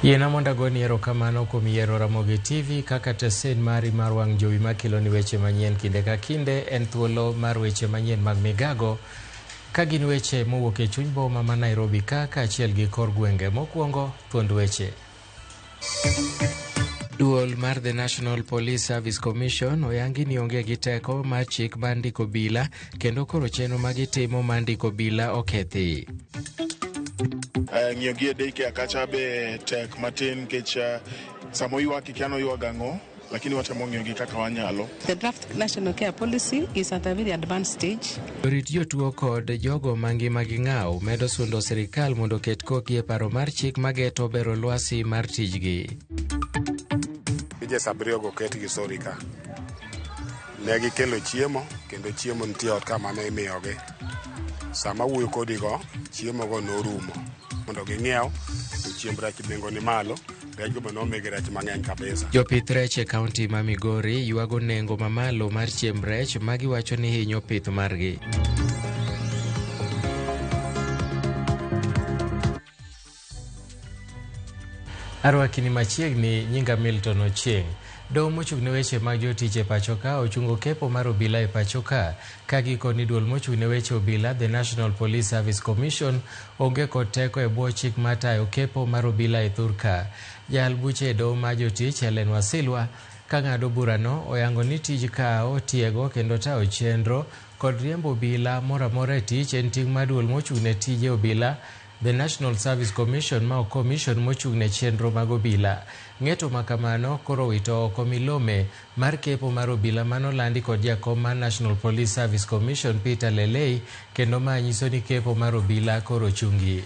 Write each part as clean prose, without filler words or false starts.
Yena monda goni erokamano kuom yiero Ramogi TV kaka tesen mari mar wang' jowi makelo ni weche manyien kinde ka kinde. En thuolo mar weche manyien mag migago ka gin weche mowuok e chuny boma ma Nairobi ka achiel gi kor gwenge. Mokwongo, thuond weche. Duol mar The National Police Service Commission oyangi ni onge gi teko mar chik mar ndiko obila kendo koro chenro ma gitimo mar ndiko obila okethi. Ng'iyo gi deke akacha be tek matin kech samo ywak ikiano ywagang'o lakini watemo ng'iyo gi kaka wanyalo. The draft national care policy is at a very advanced stage. Jorit jotuo kod jogo mangima gi ng'aw medo sundo sirikal mondo ket koki e paro mar chik mageto bero lwasi mar tijgi. Ije sabrio go ket gi sorika. Ne gikelo chiemo kendo chiemo nitie ot kama ne imiyogi. Sama wuoyo kodigo chiemo go norumo mondo ging'iew chiemb rech bengo ni malo rech go nomigi rech mang'eny kabisa. Jopith rech e kaunti ma Migori ywago nengo mamalo mar chiemb rech ma giwacho ni hinyo pith margi. Arwakini machiegni nyinga Milton Ochieng'. Doho mochung' ne weche mag jotich e pacho ka ochungo kepo mar obila e pacho ka gikoni duol mochung' ne weche obila The National Police Service Commission onge kod teko e bwo chik matayo kepo mar obila e thur ka. Jal buche e doho mar jotich Helen Wasilwa ka ng'ado burano oyango ni tij kao, tiego kendo tayo chenro kod riembo obila moramora e tich en ting' mar duol mochung' ne tije obila The National Service Commission ma ok commission mochung' ne chenro mag obila. Ng'eto makamano koro wito oko milome mar kepo mar obila manolandi kod jakom mar National Police Service Commission Peter Lelei kendo ma nyiso ni kepo mar obila koro chungi.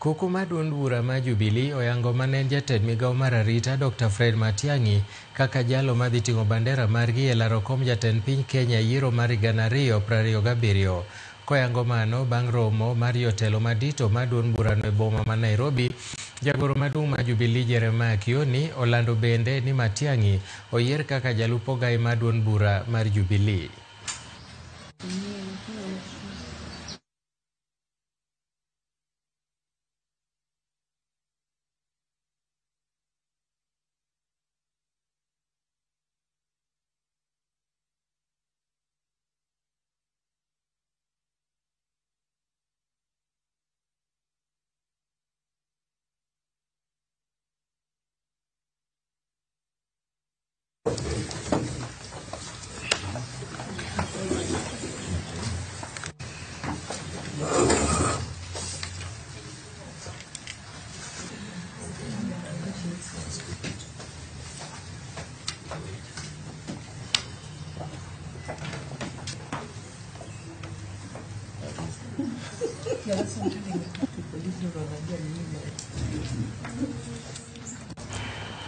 Kuku mar duond bura ma Jubilee oyango manen jatend migao mar arita Dr. Fred Matiang'i kaka jalo madhi ting'o bandera margi e laro kom jatend piny Kenya yiero mar 2027. Koyango mano bang' romo mar jotelo madito mar duond burano e boma ma Nairobi, jagoro maduong' mar Jubilee Jeremiah Kioni olando bende ni Matiang'i oyier kaka jalup ogai mar duond bura mar Jubilee.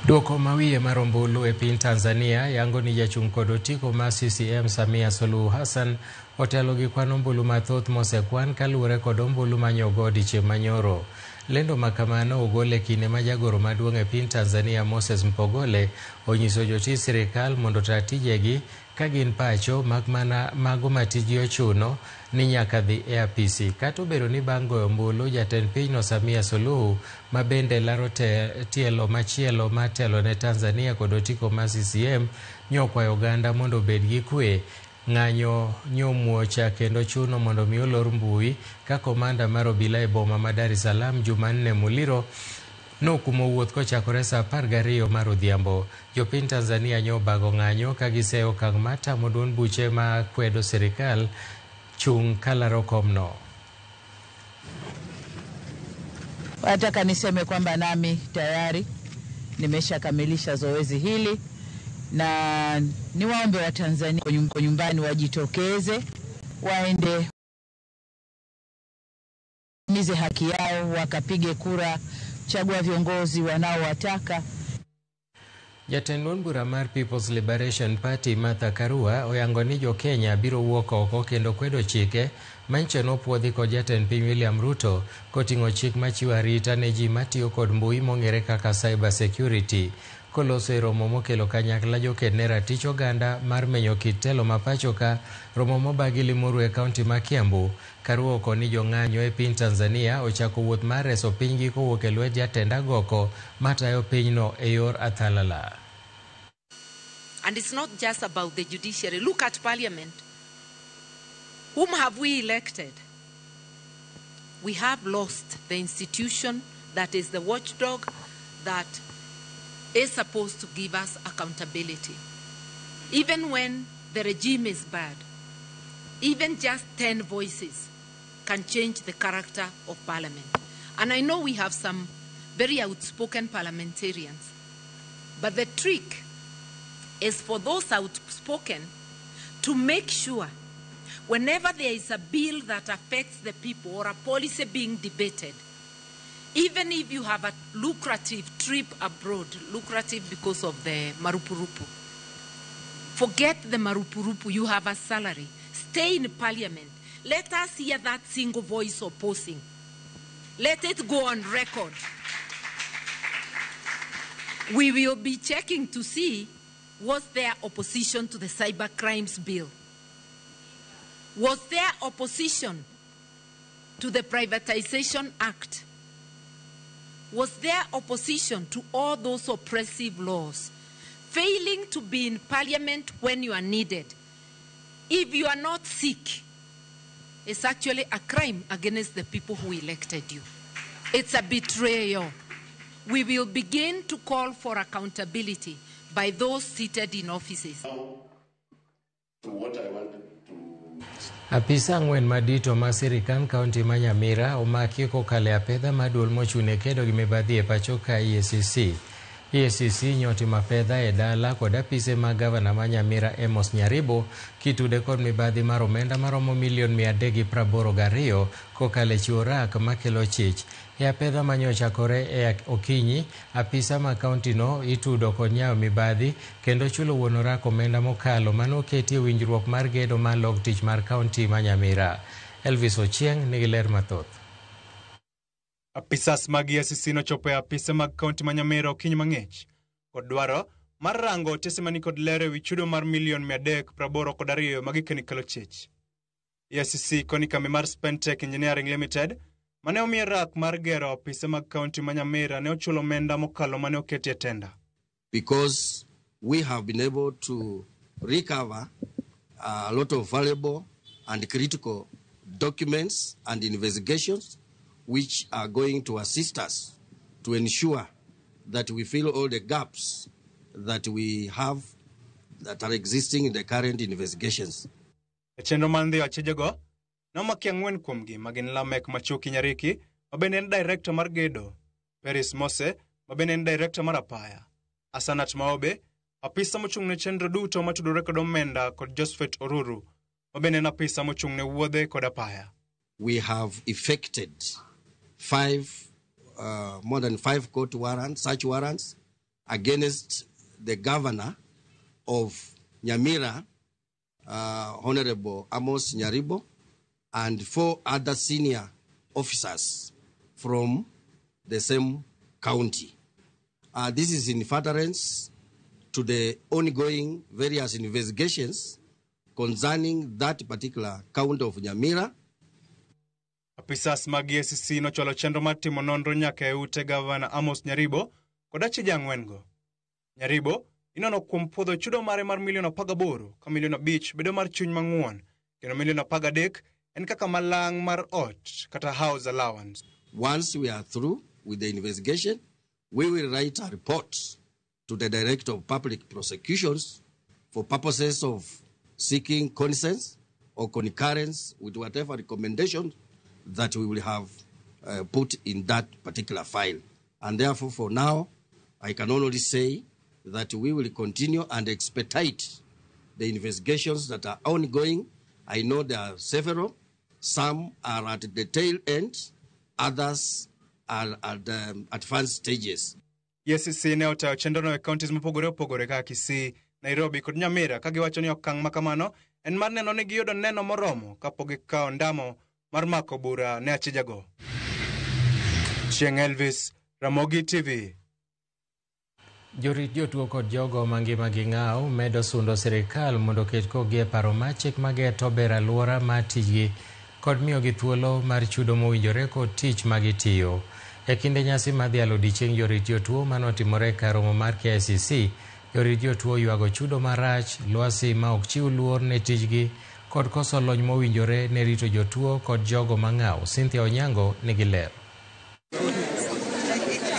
Duoko mawiye mar ombulu e piny Tanzania yango ni jachung' kod otiko mar CCM Samia Suluhu Hassan otelo gi kwan ombulu mathoth mosekwan kaluwore kod ombulu manyogo odiochieng' manyoro. Lendo makamano ogole kinde ma jagoro maduong' e piny Tanzania Moses Mpogole onyiso jotij sirikal mondo taa tijegi ka gin pacho mak mana mago matiji ochuno ni nyaka dhi e apisi. Kata obedo ni bang' goyo ombulu jatend pinyno Samia Suluhu ma bende laro tielo machielo mar telo ne Tanzania kod otiko mar CCM nyokwayo oganda mondo obed gi kwe. Ng'anyo nyomuocha kendo chuno mondo mi olor mbui ka komanda mar obila e boma ma Dar es Salaam Jumanne Muliro nokumo wuoth kochakore saa 12 mar odhiambo. Jopiny Tanzania nyobago ng'anyo ka giseo okang' mar tamo duond buche ma kwedo sirikal chung kalaro komno. Nataka niseme kwamba nami tayari nimeshakamilisha zoezi hili na niwaombe wa Tanzania kwa nyumbani wajitokeze, waende mize haki yao, wakapige kura, chagua viongozi wanaowataka. Jatend bura mar People's Liberation Party Martha Karua oyango ni jo Kenya biro wuok oko kendo kwedo chike manche nopuodhi kod jatend piny William Ruto koting'o chik machiwo arita ne ji matiyo kod mbui mong'ere kaka cyber security. Koloso e romo mokelo kanyakla joked ne ratich oganda mar menyo kit telo mapacho ka, romo mobagi Limuru e kaunti ma Kiambu. Karua oko ni jong'anyo e piny Tanzania ochako wuoth mar reso pinygi kowuok e lwet jatend agoko matayo pinyno e yor athalala. And it's not just about the judiciary. Look at parliament. Whom have we elected? We have lost the institution that is the watchdog that is supposed to give us accountability. Even when the regime is bad, even just 10 voices can change the character of parliament. And I know we have some very outspoken parliamentarians, but the trick is for those outspoken to make sure whenever there is a bill that affects the people or a policy being debated, even if you have a lucrative trip abroad, lucrative because of the marupurupu, forget the marupurupu, you have a salary, stay in parliament. Let us hear that single voice opposing. Let it go on record. We will be checking to see was there opposition to the Cyber Crimes Bill? Was there opposition to the Privatization Act? Was there opposition to all those oppressive laws? Failing to be in parliament when you are needed, if you are not sick, it's actually a crime against the people who elected you. It's a betrayal. We will begin to call for accountability by those seated in offices. To what I wanted to... Apisa ang'wen madito ma sirikal kaunti ma Nyamira omaki kokalo apedha maduol mochune kedo gi mibadhi e pacho ka EACC. EACC nyotimo apedha e dala kod apise mag gavana ma Nyamira Amos Nyaribo kitude kod mibadhi mar omenda maromo milion 382 kokalo e chiwo rak makelo chich. E apedha manyochakore e okinyi, apisa ma kaunti no itudo kod nyawo mibadhi kendo chulo wuon rak omenda mokalo manoketi e winjruok mar gedo mar log tich mar kaunti ma Nyamira. Elvis Ochieng nigi ler mathoth. Apisas mag EACC nochopo e apise mag kaunti ma Nyamira okinyi mang'ich kod dwaro mar rango otese mani kod lere wi chudo mar milion 382 magikeni kelo chich. EACC koni kambi mar Spentech Engineering Limited mane omiye rak mar gero apise mag kaunti ma Nyamira ne ochulo omenda mokalo mane oketi e tenda. Because we have been able to recover a lot of valuable and critical documents and investigations which are going to assist us to ensure that we fill all the gaps that we have that are existing in the current investigations. E chenro mandi achijego, nomaki ang'wen kuomgi magin Lamek Machuki Nyariki, mabende en director mar gedo, Paris Mose, mabende en director mar apaya, Asanat Maobe, apisa mochung' ne chenro duto matudore kod omenda kod Josephat Oruru, mabende en apisa mochung' ne wuodhe kod apaya. We have effected more than five court warrants, search warrants, against the governor of Nyamira, Honorable Amos Nyaribo, and 4 other senior officers from the same county. This is in furtherance to the ongoing various investigations concerning that particular county of Nyamira. Apisas mag EACC nocholo chenro mar timo nonro nyaka e ute gavana Amos Nyaribo kod achije ang'wen-go. Nyaribo inono kuom puodho chudo mare mar milion 18 ka milion 5 bedo mar chuny mang'won kendo milion 13 en kaka malang mar ot kata house allowance. Once we are through with the investigation, we will write a report to the Director of Public Prosecutions for purposes of seeking consent or concurrence with whatever recommendation that we will have put in that particular file. And therefore, for now, I can only say that we will continue and expedite the investigations that are ongoing. I know there are several. Some are at the tail end, others are at advanced stages. EACC ne otayo chenrono e counties mopogore opogore kaka Kisii, Nairobi kod Nyamira ka giwacho ni okang' makamano en mar neno ni giyudo neno moromo kapok gikawo ndamo mar mako bura ne achijago. Chieng' Elvis, Ramogi TV. Jorit jotuo kod jogo mangima gi ng'aw medo sundo sirikal mondo ket kogi e paro mar chik mageto ber aluora mar tijgi kod miyo gi thuolo mar chudo mowinjore kod tich magitiyo. E kinde nyasi madhialo odiechieng' jorit jotuo manotimore e kar romo mar KICC, jorit jotuo ywago chudo marach, lwasi ma ok chiw luor ne tijgi kod koso lony mowinjore ne rito jotuo kod jogo mang'aw. Cynthia Onyango nigi ler.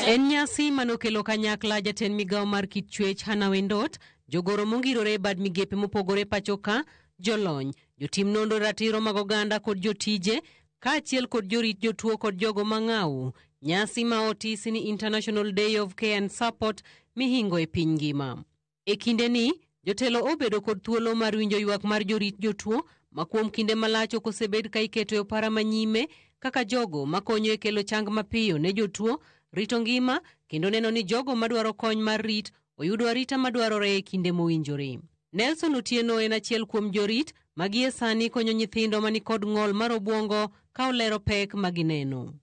En nyasi manokelo kanyakla jatend migawo mar kit chwech Hannah Wendot, jogoro mongirore bad migepe mopogore pachoka, jolony, jotim nonro ratiro mag oganda kod jotije, kaachiel kod jorit jotuo kod jogo mang'aw. Nyasi ma otisi ni International Day of Care and Support mihingo e piny ngima. E kinde ni, jotelo obedo kod thuolo mar winjo ywak mar jorit jotuo ma kuom kinde malach ok osebed ka iketo e opara manyime kaka jogo makonyo e kelo chang mapiyo ne jotuo, rito ngima kendo neno ni jogo madwaro kony mar rit oyudo arita madwarore e kinde mowinjore. Nelson Otieno en achiel kuom jorit magie sani konyo nyithindo mani kod ng'ol mar obwongo ka olero pek magineno.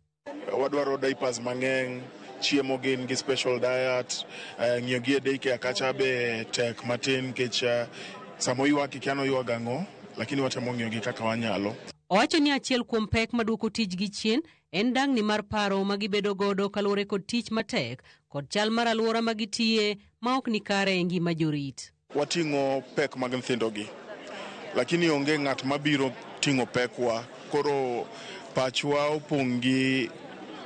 Wadwaro diapers mang'eny, chiemo gin gi special diet, ng'iyo gi e daycare kacha be tek matin kech samo ywak ikiano ywak ang'o, lakini watemo ng'iyo gi kaka wanyalo. Owacho ni achiel kuom pek maduoko tijgi chien en dang'ni mar paro magibedo godo kaluwore kod tich matek kod chal mar aluora magitiye ma ok ni kare e ngima jorit. Wating'o pek mag nyithindogi, lakini onge ng'at mabiro ting'o pekwa. Koro pachwa opong' gi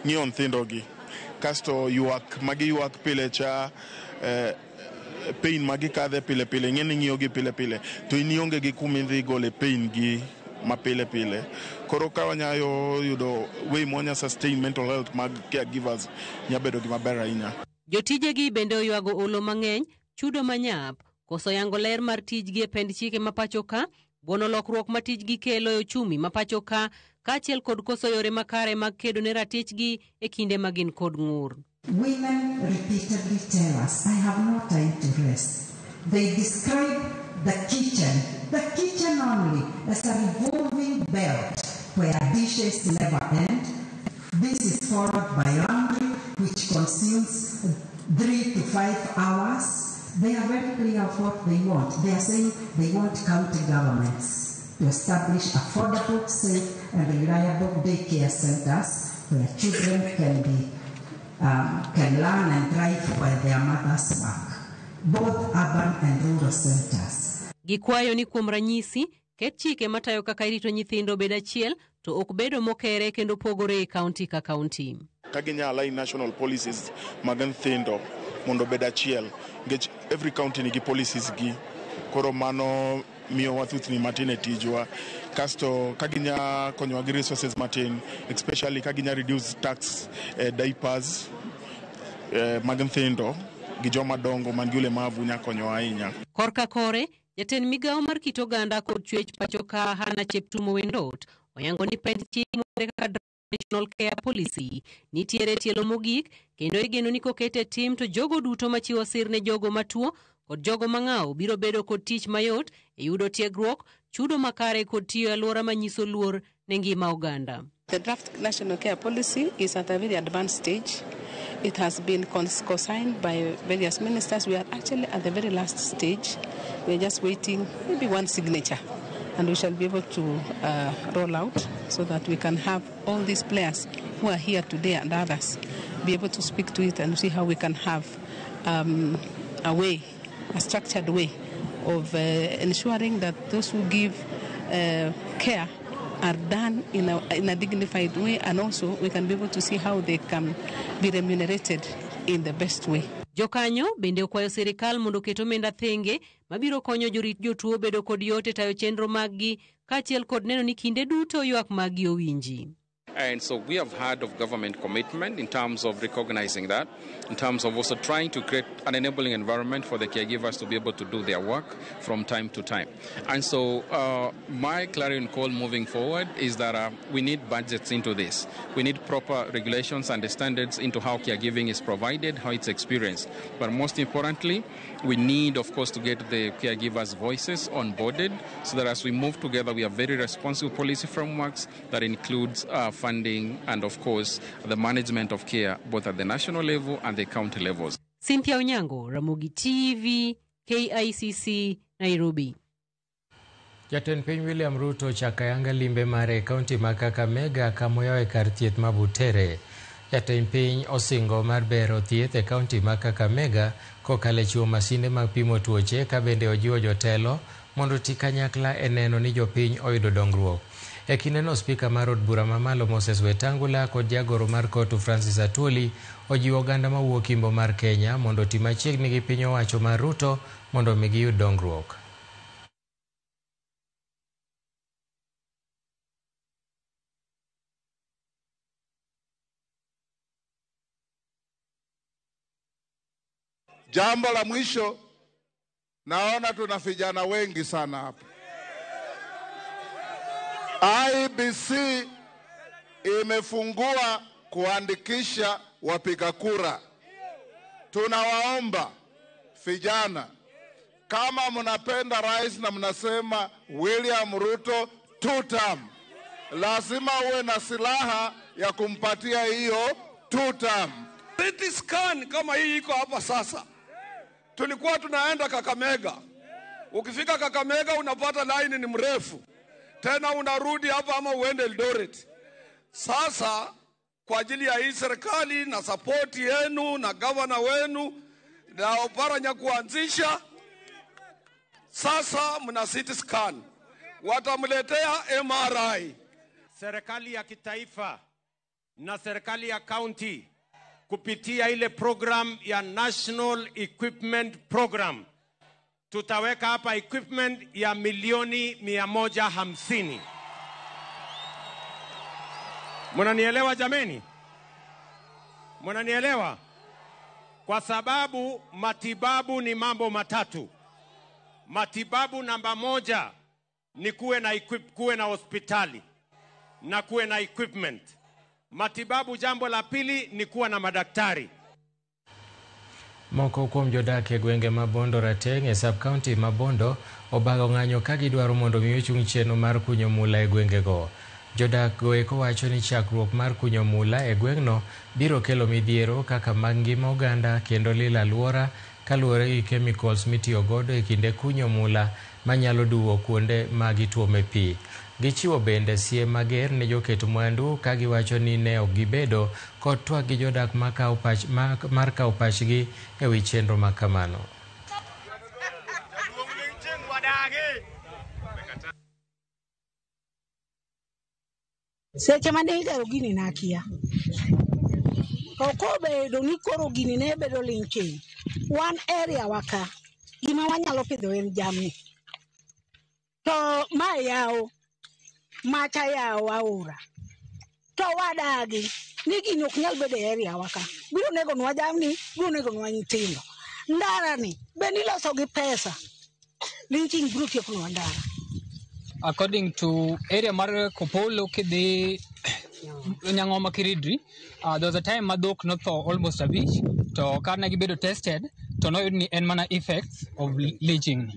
ng'iyo nyithindogi, kasto ywak magiywak pile cha pain magikadhe pile pile, ng'eni ng'iyogi pile pile, to inionge gi kumidhi gole pain gi mapile pile. Koro ka wanyayo yudo way monya sustain mental health mag caregivers nyabedo gi maber ahinya. Jotijegi bende oywago olo mang'eny, chudo manyap, koso yango ler mar tijgi e pend chike mapachoka, buono lokruok ma tijgi kelo e ochumi mapachoka, kaachiel kod koso yore makare mag kedo ne ratichgi e kinde magin kod ng'ur. Women repeatedly tell us, I have no time to rest. They describe the kitchen only, as a revolving belt where dishes never end. This is followed by laundry, which consumes 3 to 5 hours. They are very clear of what they want. They are saying they want county governments to establish affordable, safe, and reliable daycare centers where children can learn and thrive while their mothers work, both urban and rural centers. Gikwayo ni kuom ranyisi, ket chike matayo kaka irito nyithindo bed achiel to ok bedo mokere kendo pogore e kaunti ka kaunti. Kaginya align national policies mag nyithindo mondo bed achiel, ngech every county nigi policies gi. Koro mano miyo wathuthni matin e tijwa. Kasto kaginya konyowa gi resources matin, especially kaginya reduce tax diapers mag nyithindo gi joma dongo man gi ulemavu nya konyowa ahinya. Korka kore, jatend migawo mar kit oganda kod chwech pachoka Hannah Cheptumo Wendot oyango ni pend chik kaka National Care Policy nitiere tielo mogik kendo igeno ni kokete tim to jogo duto machiwo sir ne jogo matuo kod jogo mang'aw biro bedo kod tich mayot e yudo tiegruok, chudo makare kod tiyo aluora manyiso luor ne ngima oganda. The draft National Care Policy is at a very advanced stage. It has been co-signed by various ministers. We are actually at the very last stage. We are just waiting maybe one signature, and we shall be able to roll out so that we can have all these players who are here today and others be able to speak to it and see how we can have a structured way of ensuring that those who give care are done in a dignified way, and also we can be able to see how they can be remunerated in the best way. Jokanyo bende okwayo sirikal mondo ket omenda thenge mabiro konyo jorit jotuo bedo kod yot e tayo chenro maggi kaachiel kod neno ni kinde duto ywak maggi owinji. And so we have heard of government commitment in terms of recognizing that, in terms of also trying to create an enabling environment for the caregivers to be able to do their work from time to time. And so my clarion call moving forward is that we need budgets into this. We need proper regulations and standards into how caregiving is provided, how it's experienced. But most importantly, we need, of course, to get the caregivers' voices onboarded so that as we move together, we have very responsible policy frameworks that includes funding and, of course, the management of care, both at the national level and the county levels. Cynthia Onyango, Ramogi TV, KICC, Nairobi. Jatend piny William Ruto chakayanga limbe mare kaunti ma Kakamega kamoyo e kar thieth ma Butere. Jatend piny osingo mar bero thieth e kaunti ma Kakamega kokale chiwo masinde mag pimo tuoche ka bende ojiwo jotelo mondo ti kanyakla e neno ni jopiny oyudo dongruok. E kindeno spika mar od bura mamalo Moses Wetangula kod jagoro mar kotu Francis Atwoli ojiwo oganda mawuok Imbo mar Kenya mondo ti machiegni gi piny owacho mar Ruto mondo omi giyud dongruok. Jambo la mwisho, naona tuna vijana wengi sana hapa. IEBC imefungua kuandikisha wapiga kura. Tunawaomba vijana, kama mnapenda rais na mnasema William Ruto 2 term, lazima uwe na silaha ya kumpatia hiyo 2 term. CT scan kama hii iko hapa sasa. Tulikuwa tunaenda Kakamega. Ukifika Kakamega unapata line ni mrefu. Tena unarudi hapa ama uende Eldoret. Sasa kwa ajili ya hii serikali na support yenu na governor wenu na Oparanya kuanzisha, sasa mna CT scan. Watamletea MRI. Serikali ya kitaifa na serikali ya county kupitia ile program ya National Equipment Program tutaweka hapa equipment ya milioni 150. Mnanielewa jameni? Mnanielewa? Kwa sababu matibabu ni mambo matatu. Matibabu namba 1 ni kuwe na hospitali na kuwe na equipment. Matibabu jambo la pili ni kuwa na madaktari. Moko kuom jodak e gwenge Mabondo Rateng e sub-county Mabondo obago ng'anyo ka gidwaro mondo mi ochung chenro mar kunyo mula e gwengego. Jodak goeko wacho ni chakruok mar kunyo mula e gwengno biro kelo midhiero kaka mag ngima oganda kendo lila alwora kaluwore gi chemicals mitiyo godo e kinde kunyo mula manyalo duwo kuonde ma gituome pi. Gichiwo bende siem mager ne joket mwandu ka giwacho ni ne ok gibedo kod twak gi jodak mar kawo pachgi e wi chenro ma kamano. Seche mane idaro gini nakia. Okobedo ni koro gini ne bedo linking. One area waka gima wanyalo pidho en jamni. To ma yawo macha yawo aora. To wadagi ni gini ok nyal bedo e area waka. Biro nego nwa jamni, biro nego nwa nyithindo. Ndara ni beni loso gi pesa. Linking biro tieko nwa ndara. According to area mar Kopolo kidhi Nyang'oma Kiridri, there was a time madhok notho almost a bit to karne gibedo tested to noyud ni en mana effects of leaching.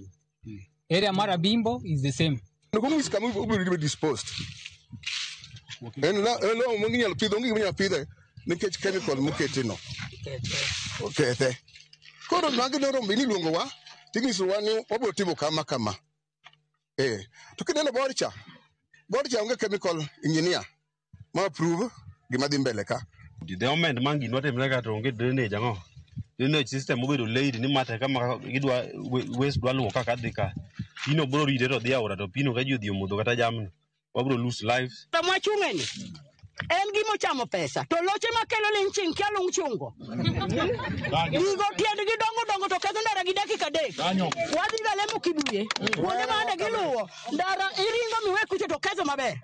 Area mar Abimbo is the same. No como is kamu be disposed. En no mungi nyalo pidho ngi nyalo pidhe nikech chemical mukete no. Okay the. Koro nangi no rombi ni luongo wa ting'iso wa ni obiro timo kama. To kineno Borcha onge chemical engineer ma approve gima dhi mbele ka. Development mangi note mlega to onge drainage ango. Drainage system obedo laid ni mate kama gidwa waste dwa luwo kaka dhi ka. Pino bro ride to dhi aora to pino ka ji odhi omodho kata jamni. Wabro lose lives. To mwachungeni. En gimo chamo pesa. To loche makelo linching kialo mchungo. Digo tiende gidongo to kadho ndara gi dakika 3. Wadhi galemo kibuye. Kuonde mane giluwo. Ndara iringo miwe kuche to kadho maber.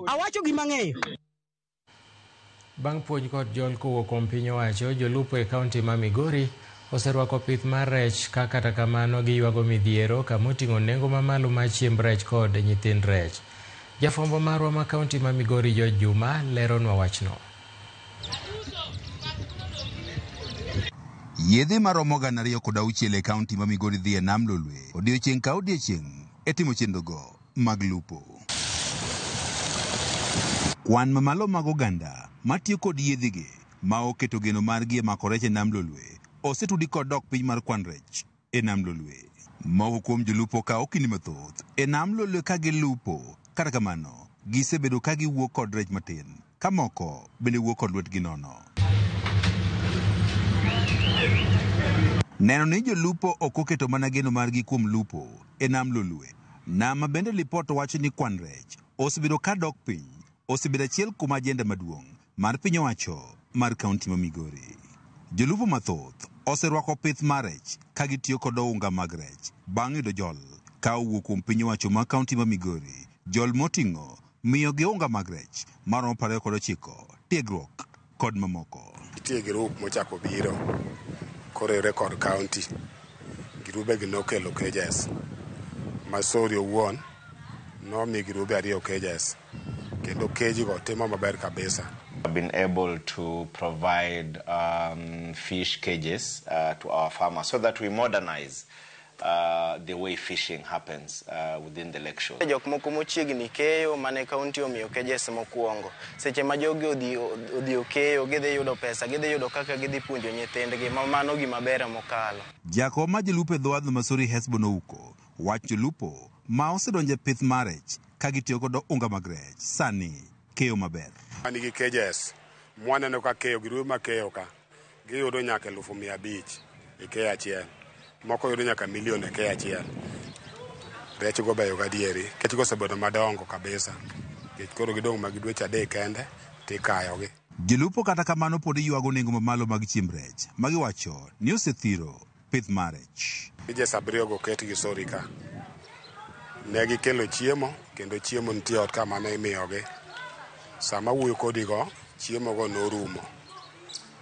Awacho gima ng'eyo. Bang' puonj kod jol kowuok kuom piny owacho, jolupo e kaunti ma Migori oserwako pith mar rech ka kata kamano giywago midhiero kamoting'o nengo mamalo mar chiemb rech kod nyithind rech. Jafwambo marwa ma kaunti ma Migori George Juma leronwa wachno. Yedhe maromo 206 e kaunti ma Migori dhi e nam Lolwe odiochieng' ka odiochieng' e timo chenrogo mag lupo. Kwan mamalo mag oganda matiyo kod yedhegi ma oketo geno margi e mako rech e nam Lolwe osetudi kod dok piny mar kwan rech e nam Lolwe. Moko kuom jolupo kawo kinde mathoth e nam Lolwe ka gilupo, kata kamano gisebedo ka giwuok kod rech matin, ka moko bende wuok kod lwetgi nono. Neno ni jolupo ok oketo mana geno margi kuom lupo e nam Lolwe. Nam ma bende lipot wacho ni kwan rech osebedo ka dok piny osebedo achiel kuom ajenda maduong' mar piny owacho mar kaunti ma Migori. Jolupo mathoth oserwako pith mar rech ka gitiyo kod ounga mag rech bang' yudo jol ka owuok kuom piny owacho mar kaunti ma Migori, jol moting'o miyo gi ounga mag rech maromo 29, tiegruok kod mamoko. Nitie grup mochako biro korere kod kaunti. Girube gi nokelo cages. Masori owuon nomi girube 2 cages. Kendo keji go timo maber kabisa. I've been able to provide fish cages to our farmers so that we modernize the way fishing happens within the lakeshore. Jok moko mochiegni keyo mane kaunti omiyo cages mokuongo. Seche ma jogi odhi keyo, gidhi yudo pesa, gidhi yudo kaka gidhi puonjo nyithindgi, mano gima ber mokalo. Jakom ma jolupo e dhowadh Masori Hesbon Ouko wacho lupo ma osedonje pith mar rech ka gitiyo kod unga mag rech sani keyo maber. Nigi cages mwaneno ka keyo girube ma keyo ka giyudo nyaka 500,000 e keyo achiel. Moko yudo nyaka milion e keyo achiel. Rech go beyo gadieri. Kech go osebedo madongo kabisa. Kech koro gidong' mag dweche 3 kende tikayogi. Jolupo kata kamano pod ywago nengo mamalo mag chiemb rech magiwacho ni osethiro pith mar rech. Ije sabrio go ket gi sori ka. Ne gikelo chiemo kendo chiemo nitie ot kama ne imiyogi. Sama wuoyo kodigo chiemo go norumo.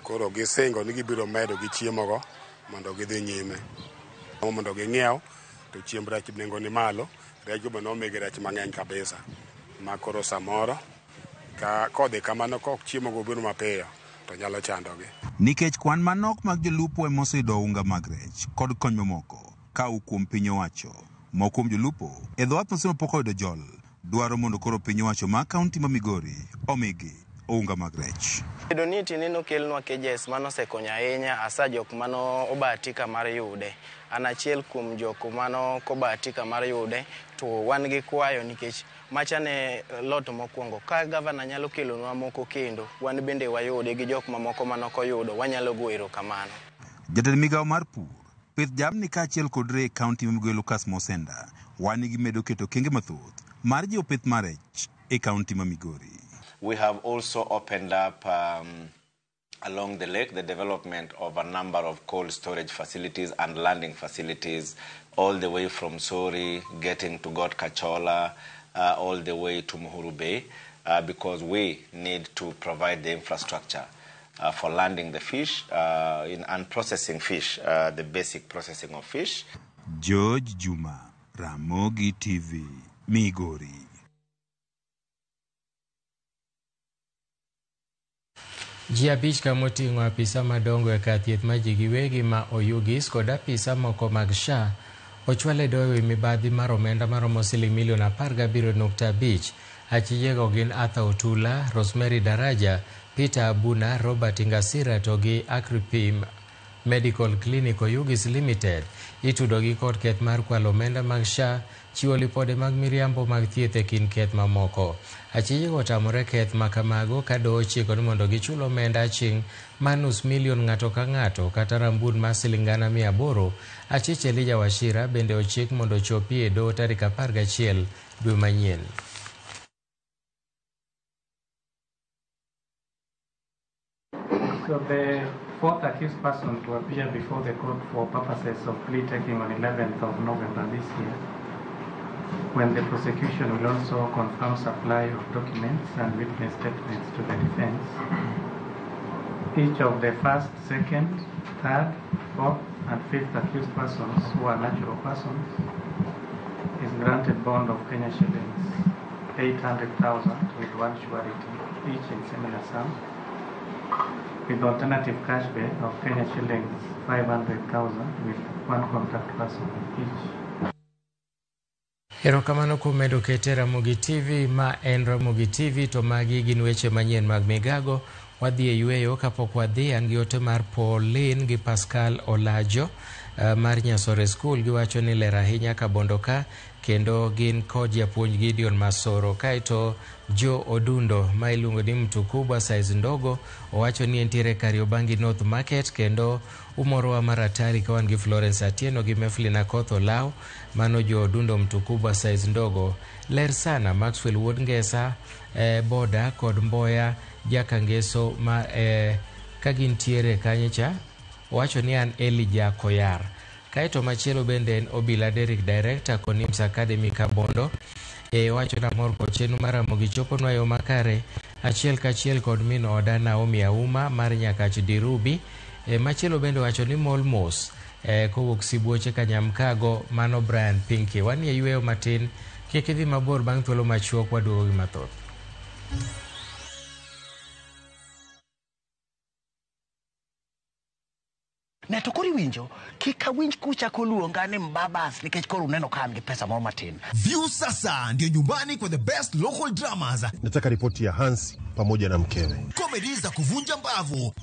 Koro gisingo ni gibiro medo gi chiemo go mondo gidhi nyime. Mondo ging'iew to chiemb rech nengo ni malo, rech go nomigi rech mang'eny kabisa. Ma koro samoro ka kodhi kamano kok chiemo go biro mapiyo to nyalo chandogi. Nikech kwan manok mag jolupo emoseyudo unga mag rech kod kony mamoko ka kuom piny owacho. Moko kuom jolupo e dhowath Maseno pok oyudo jol dwaro mondo koro piny owacho ma kaunti ma Migori omigi ounga mag rech. Bedo ni tineno kelnwa cages mano osekonyo ahinya asa jok mano obahatika mar yude. An achiel kuom jok mano kobahatika mar yude to wan gi kwayo nikech machane lot mokwongo ka gavana nyalo kelonwa moko kendo wan bende wayude gi jok mamoko manoko yudo wanyalo goero kamano. Jatend migawo mar pur, pith jamni kaachiel kod rech kaunti ma Migori Lucas Mosenda wan gi medo keto kenge mathoth mar jiwo pith mar rech e kaunti ma Migori. We have also opened up along the lake the development of a number of cold storage facilities and landing facilities all the way from Sori, getting to Got Kachola, all the way to Muhuru Bay, because we need to provide the infrastructure for landing the fish and processing fish, the basic processing of fish. George Juma, Ramogi TV, Migori. Ji 5 ka moting'o apisa madongo e kar thieth ma ji giwegi ma Oyugis kod apisa moko mag SHA ochwal e doho ewi mibadhi mar omenda maromo Sh17.5 achijego gin Arthur Otula, Rosemary Daraja, Peter Abuna, Robert Ngasira to gi Akripim Medical Clinic Oyugis Limited itudo gi kod keth mar kwalo omenda mag SHA, chiwo lipode mag miriambo mag thieth e kin keth mamoko. Achijego otamore keth makamago ka doho chiko ni mondo gichul omenda aching' manus milion ng'ato ka ng'ato kata rambun mar silingana 800. Achich Elijah Wachira bende ochik mondo chopie doho tarik 11 dwe manyien. So the fourth accused person to appear before the court for purposes of plea taking on 11th of November this year when the prosecution will also confirm supply of documents and witness statements to the defense, each of the first, second, third, fourth, and fifth accused persons who are natural persons is granted bond of Kenya shillings 800,000 with one surety, each in similar sum, with alternative cash bail of Kenya shillings 500,000 with one contact person each. Erokamano kuom medo kete Ramogi TV. Ma en Ramogi TV, to magi gin weche manyien mag migago. Wadhi e yueyo kapok wadhi. An gi ote mar Pauline gi Pascal Olajo mar Nyasore School. Giwacho ni ler ahinya Kabondo ka, kendo gin kod japuonj Gideon Masoro. Kaito Joe Odundo ma iluongo ni mtu kubwa size ndogo owacho ni entiere Kariobangi North Market, kendo umoro wa maratari kawan gi Florence Atieno gi Meflin Akoth Olaw. Mano Joe Odundo mtu kubwa size ndogo. Ler sana Maxwell Wood Ngesa Boda kod Mboya Jaka Ngeso ma kagintiere kanyecha. Owacho ni an Elijah Koyar. Kaito machielo bende en Obila Derek Director Konims Academy Kabondo. Wacho na mor kochenu mar Ramogi chopo nwa yo makare achiel kachiel kod min oda Naomi Auma mar Nyakach Dirubi. Machielo bende wacho ni Molmos kowuok Sibuoche Kanyamkago. Mano Brian Pinky. Wan ye yueyo matin, kik idhi mabor, bang' thuolo machuok waduogo gi mathoth. Ne to kori winjo kika winj kucha koluonga ni Mbabas nikech koro uneno kan gi pesa moro matin. View sasa ndio nyumbani kwa the best local dramas. Nataka ripoti ya Hansi pamoja na mkewe. Comedy za kuvunja mbavu.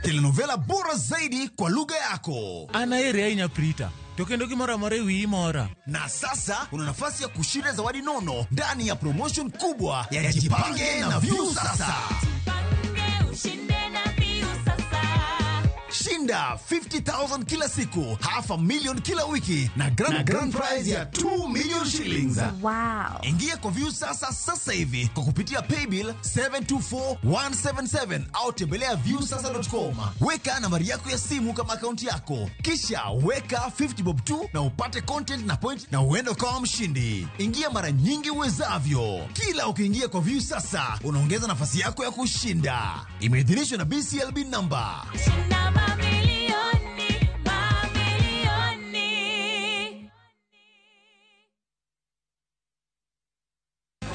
Telenovela bora zaidi kwa lugha yako. Anaere ainya Prita. Tokendo gimora mare wi mora. Na sasa una nafasi ya kushinda zawadi nono ndani ya promotion kubwa ya Jipange na View sasa. Shinda 50,000 kila siku, $500,000 kila wiki, na grand prize ya 2 million shillings. Wow. Ingia kwa View sasa hivi kwa kupitia paybill 724177 au tembelea viewsasa.com. Weka nambari yako ya simu kama akaunti yako, kisha weka 50 bob tu na upate content na point na uende kama mshindi. Ingia mara nyingi uwezavyo. Kila ukiingia kwa View sasa, unaongeza nafasi yako ya kushinda. Imeidhinishwa na BCLB number.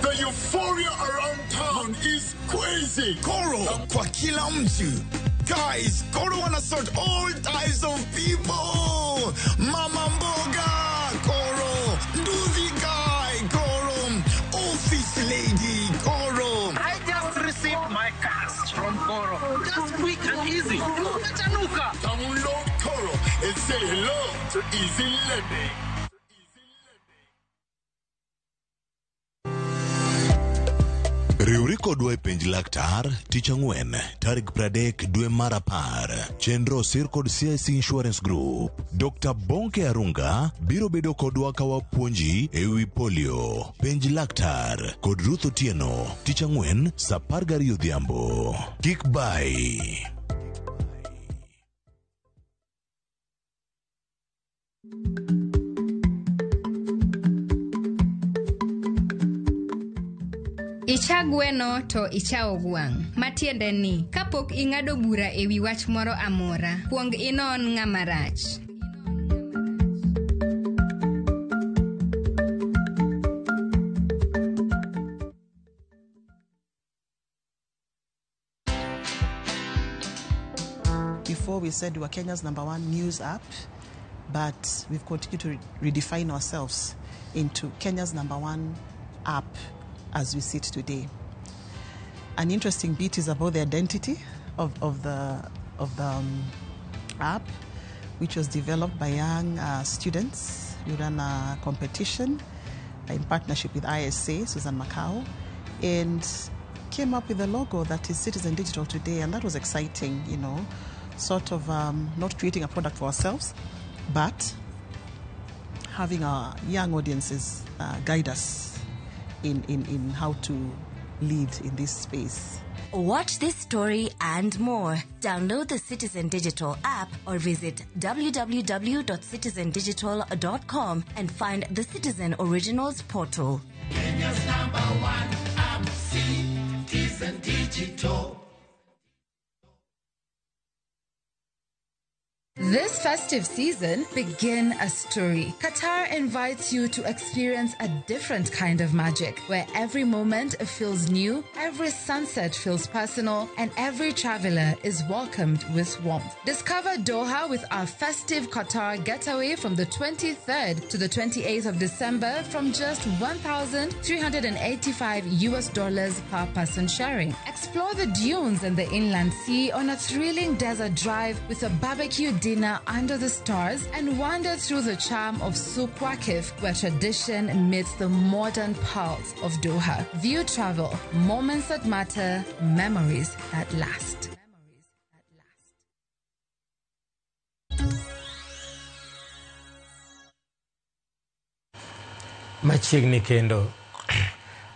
The euphoria around town is crazy. Koro kwa kila mtu. Guys, Koro wanna sort all types of people. Mama mboga, Koro. Nduzi guy, Koro. Office lady, Koro. I just received my cash from Koro. Just quick and easy. Umetanuka. Download Koro and say hello to Easy Lending. Riuri kodwa e penj laktar tich ang'wen tarik 30 dwe mar 10. Chenro sir kod CIC Insurance Group. Dr. Bonke Arunga biro bedo kodwa ka wapuonji e wi polio. Penj laktar kod Ruth Otieno tich ang'wen saa 12 odhiambo. Kik bai. Icha gweno to ichao gwang'. Matiende ni, kapok ing'ado bura ewi wach moro amora, kuong inon ng'ama rach. Before we said we were Kenya's #1 news app, but we've continued to redefine ourselves into Kenya's #1 app as we sit today. An interesting bit is about the identity of the app, which was developed by young students. We ran a competition in partnership with ISA, Susan Macau, and came up with a logo that is Citizen Digital today, and that was exciting, you know, sort of not creating a product for ourselves, but having our young audiences guide us in how to lead in this space. Watch this story and more. Download the Citizen Digital app or visit www.citizendigital.com and find the Citizen Originals portal. Kenya's #1 app, Citizen Digital. This festive season, begin a story. Qatar invites you to experience a different kind of magic, where every moment feels new, every sunset feels personal, and every traveler is welcomed with warmth. Discover Doha with our festive Qatar getaway from the 23rd to the 28th of December from just $1,385 per person sharing. Explore the dunes and the inland sea on a thrilling desert drive with a barbecue dinner under the stars and wander through the charm of Souq Waqif, where tradition meets the modern pearls of Doha. View travel, moments that matter, memories that last. Machiegni kendo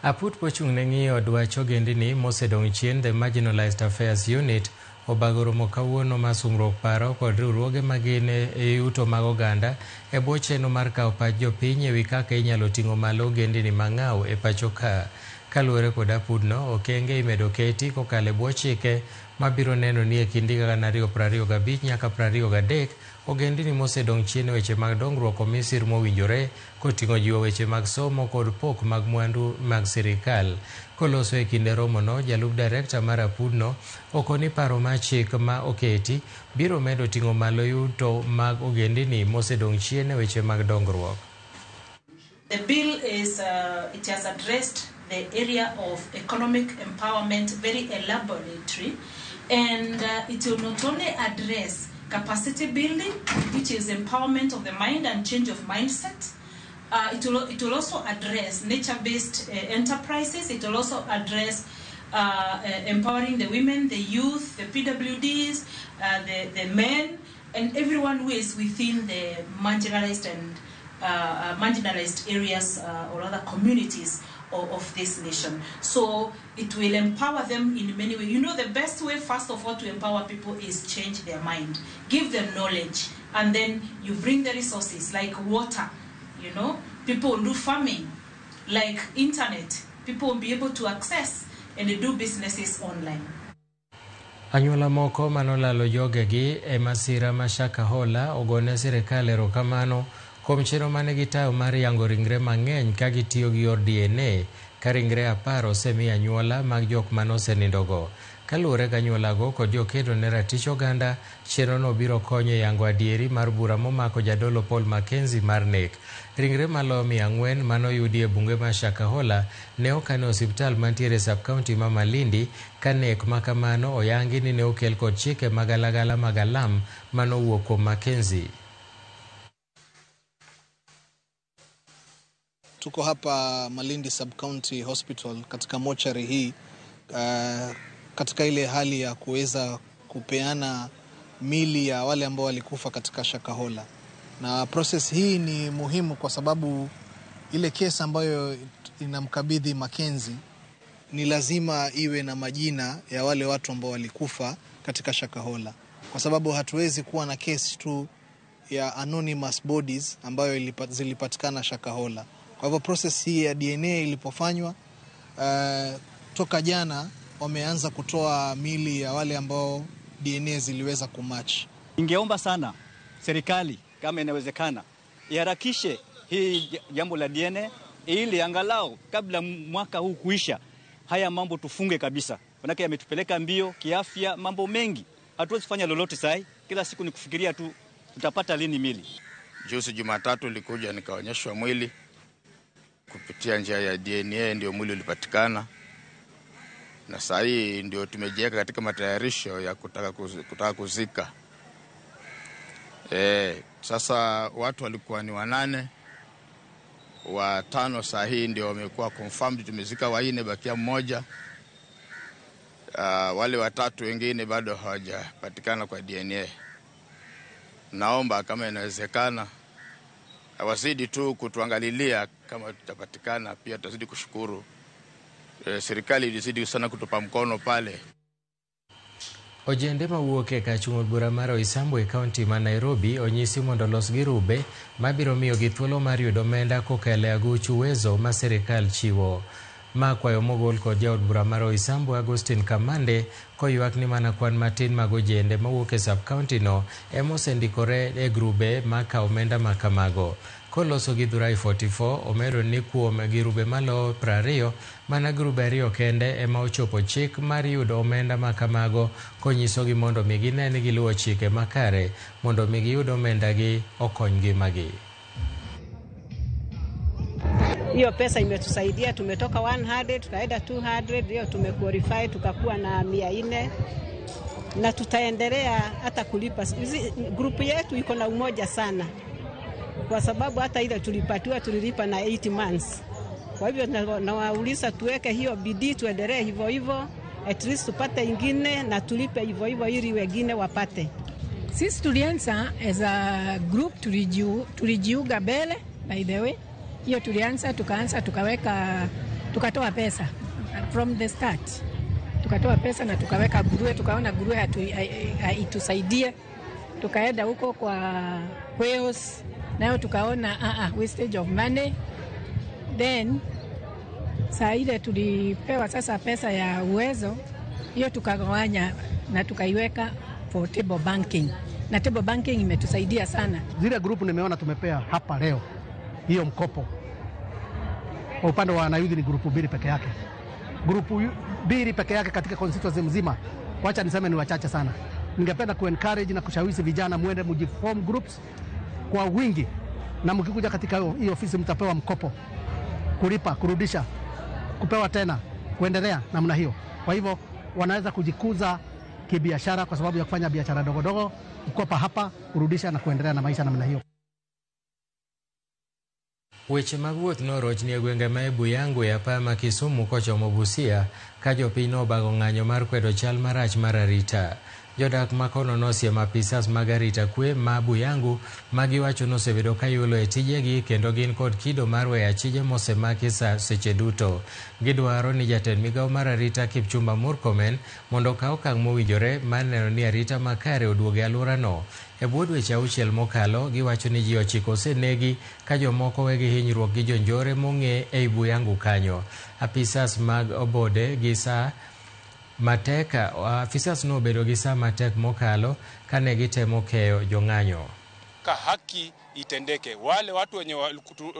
aput pochung' ne ng'iyo dwach ogendini mosedong' chien the Marginalized Affairs Unit obago romo kawuono mar sungruok paro kod riwruoge magin e yuto mag oganda e bwo chenro mar kawo pach jopiny ewi kaka inyalo ting'o malo ogendini mang'aw e pacho ka. Kaluwore kod apudno, okenge imedo keti kokalo e bwo chike mabiro neno ni e kind higa 2025 nyaka 2023 ogendini mosedong' chien e weche mag dongruok omi sir mowinjore koting'o jiwo weche mag somo kod pok mag mwandu mag sirikal. Koloso e kinde romono, jalup direkta mar apudno okoni paro mar chik ma oketi biro medo ting'o malo yuto mag ogendini mosedong' chien e weche mag dongruok. The bill is it has addressed the area of economic empowerment very elaborately, and it will not only address capacity building, which is empowerment of the mind and change of mindset. It will also address nature-based enterprises. It will also address empowering the women, the youth, the PWDs, the men, and everyone who is within the marginalized and marginalized areas or other communities of this nation. So it will empower them in many ways. You know, the best way, first of all, to empower people is change their mind, give them knowledge, and then you bring the resources like water. You know, people will do farming, like internet. People will be able to access and do businesses online. Anyuola moko manolalo jogegi e masira ma Shakahola ogone sirikal erokamano kuom chenro mane gitayo mar yango ringre mang'eny ka gitiyo gi yor DNA ka ringre 10 osemi anyuola mag jok manosenindogo. Kaluwore kanyuolago kod jokedo ne ratich oganda, chenrono biro konyo yango adieri mar bura momako jadolo Paul Mackenzie mar nek. Ringre malo 400 manoyudi e bunge ma Shakahola ne okane osiptal mantiere sub-county ma Malindi ka nek makamano oyangi ni ne okel kod chike magalagala magalam manowuok kuom Mackenzie. Tuko hapa Malindi Sub-County Hospital katika mochari hii katika ile hali ya kuweza kupeana mili ya wale ambao walikufa katika Shakahola. Na process hii ni muhimu kwa sababu ile kesi ambayo inamkabidhi Mackenzie ni lazima iwe na majina ya wale watu ambao walikufa katika Shakahola. Kwa sababu hatuwezi kuwa na kesi tu ya anonymous bodies ambayo zilipatikana Shakahola. Kwa hivyo process hii ya DNA ilipofanywa toka jana wameanza kutoa mili ya wale ambao DNA ziliweza kumatch. Ningeomba sana serikali kama inawezekana iharakishe hii jambo la DNA ili angalau kabla mwaka huu kuisha haya mambo tufunge kabisa. Manake yametupeleka mbio kiafya, mambo mengi. Hatuwezi kufanya lolote sai, kila siku ni kufikiria tu tutapata lini mili. Juzi Jumatatu nilikuja nikaonyeshwa mwili kupitia njia ya DNA, ndio mwili ulipatikana. Na sasa hii ndio tumejiweka katika matayarisho ya kutaka kuzika. Sasa watu walikuwa ni 8, 5 sasa hii ndio wamekuwa confirmed, tumezika 4, bakia 1. Wale 3 wengine bado hawajapatikana kwa DNA. Naomba kama inawezekana wazidi tu kutuangalilia, kama tutapatikana pia tutazidi kushukuru. serikali ilizidi sana kutupa mkono pale. Ojende mawuok e kachung'o bura mar Oisambo e kaunti ma Nairobi onyisi mondo los girube mabiro miyo gi thuolo mar yudo omenda kokalo e aguch uwezo ma sirikal chiwo. Ma kwayo mogol kod jaod bura mar Oisambo Agustin Kamande koywak ni mana kwan matin mag ojende mawuok e sub-county no emosendikore e grube ma kawo omenda ma kamago. Koloso gi Dhurai 44 omedo ni kuom girube malo 20 mana grube 2 kende ema ochopo chik mar yudo omenda ma kamago konyiso gi mondo mi gine ni giluwo chike makare mondo mi giyud omenda gi okony ngimagi. Hiyo pesa imetusaidia, tumetoka 100 tukaenda 200, hiyo tumequalify tukakuwa na 400 na tutaendelea hata kulipa. Grupu yetu iko na umoja sana, kwa sababu hata ile tulipatiwa tulilipa na 8 months. Kwa hivyo nawauliza tuweke hiyo bidii, tuendelee hivyo hivyo, at least tupate ingine na tulipe hivyo hivyo ili wengine wapate. Sisi tulianza as a group, tulijiunga mbele by the way. Hiyo tulianza tukatoa pesa from the start. Tukatoa pesa na tukaweka nguruwe, tukaona nguruwe haitusaidie. Tukaenda huko kwa Wales, nayo tukaona wastage of money. Then saa ile tulipewa sasa pesa ya uwezo, hiyo tukagawanya na tukaiweka for table banking. Na table banking imetusaidia sana. Zile grupu nimeona tumepea hapa leo hiyo mkopo. Kwa upande wa wanayuthi ni grupu 2 peke yake. Grupu 2 peke yake katika constituency mzima. Wacha niseme ni wachache sana. Ningependa kuencourage na kushawishi vijana muende mjiform groups kwa wingi, na mkikuja katika hiyo ofisi mtapewa mkopo, kulipa, kurudisha, kupewa tena, kuendelea namna hiyo. Kwa hivyo wanaweza kujikuza kibiashara kwa sababu ya kufanya biashara dogo dogo, kukopa hapa, kurudisha na kuendelea na maisha namna hiyo. Weche mag wuoth norochni e gwenge ma Buyangu e apaya Kisumu kochomo Busia ka jopiny nobago ng'anyo mar kwedo chal marach mar arita. Jodak makono nosiem apisas mag arita kwe ma Buyangu magiwacho nosebedo ka yulo e tijegi kendo gin kod kido mar weyo achije mosemaki seche duto. Gidwaro ni jatend migawo mar arita Kipchumba Murkomen mondo okaw okang' mowinjore mar neno ni arita makare oduoge alworano. E bwo dweche 6 mokalo giwacho ni ji 9 osenegi ka jomoko wegi hinyruok gi jonjore mong'e e Buyangu kanyo. Apisas mag obode gi saa mateka, afisas no bedo gi saa matek mokalo kane gitemo keyo jong'anyo. Ka haki itendeke, wale watu wenye